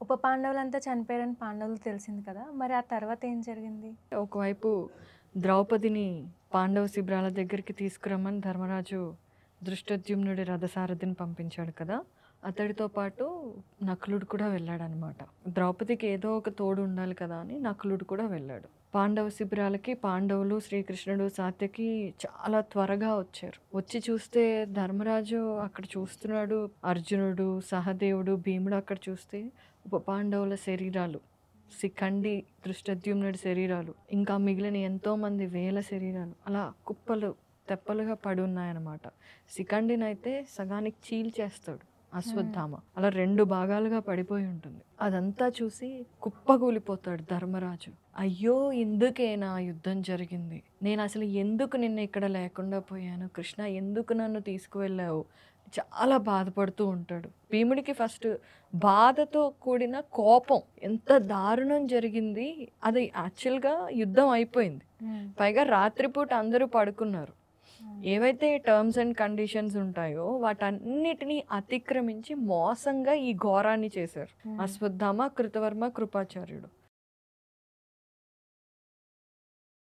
ఉప పాండవులంతా చనిపోయారని పాండవులకు తెలిసింది కదా! మరి ఆ తర్వాత ఏం జరిగింది? ఒకవైపు ద్రౌపదిని పాండవ శిబిరాల దగ్గరికి తీసుకురమ్మని ధర్మరాజు దృష్టద్యుమ్నుడి రథసారథిని పంపించాడు కదా! అతడితో పాటు నకులుడు కూడా వెళ్ళాడనమాట. ద్రౌపదికి ఏదో ఒక తోడు ఉండాలి కదా అని నకులుడు కూడా వెళ్ళాడు. పాండవ శిబిరాలకి పాండవులు, శ్రీకృష్ణుడు, సాత్యకి చాలా త్వరగా వచ్చారు. వచ్చి చూస్తే ధర్మరాజు అక్కడ చూస్తున్నాడు. అర్జునుడు, సహదేవుడు, భీముడు అక్కడ చూస్తే ఉప పాండవుల శరీరాలు, శిఖండి, దృష్టద్యుమ్నుడి శరీరాలు, ఇంకా మిగిలిన ఎంతోమంది వేల శరీరాలు అలా కుప్పలు తెప్పలుగా పడి ఉన్నాయన్నమాట. శిఖండినైతే సగానికి చీల్చేస్తాడు అశ్వత్థామ. అలా 2 భాగాలుగా పడిపోయి ఉంటుంది. అదంతా చూసి కుప్పగూలిపోతాడు ధర్మరాజు. అయ్యో, ఎందుకేనా యుద్ధం జరిగింది? నేను అసలు ఎందుకు నిన్న ఇక్కడ లేకుండా పోయాను? కృష్ణ, ఎందుకు నన్ను తీసుకువెళ్ళావు? చాలా బాధపడుతూ ఉంటాడు. భీముడికి ఫస్ట్ బాధతో కూడిన కోపం, ఎంత దారుణం జరిగింది. అది యాక్చువల్గా యుద్ధం అయిపోయింది. పైగా రాత్రిపూట అందరూ పడుకున్నారు. ఏవైతే టర్మ్స్ అండ్ కండిషన్స్ ఉంటాయో వాటన్నిటినీ అతిక్రమించి మోసంగా ఈ ఘోరాన్ని చేశారు అశ్వత్థామ, కృతవర్మ, కృపాచార్యుడు.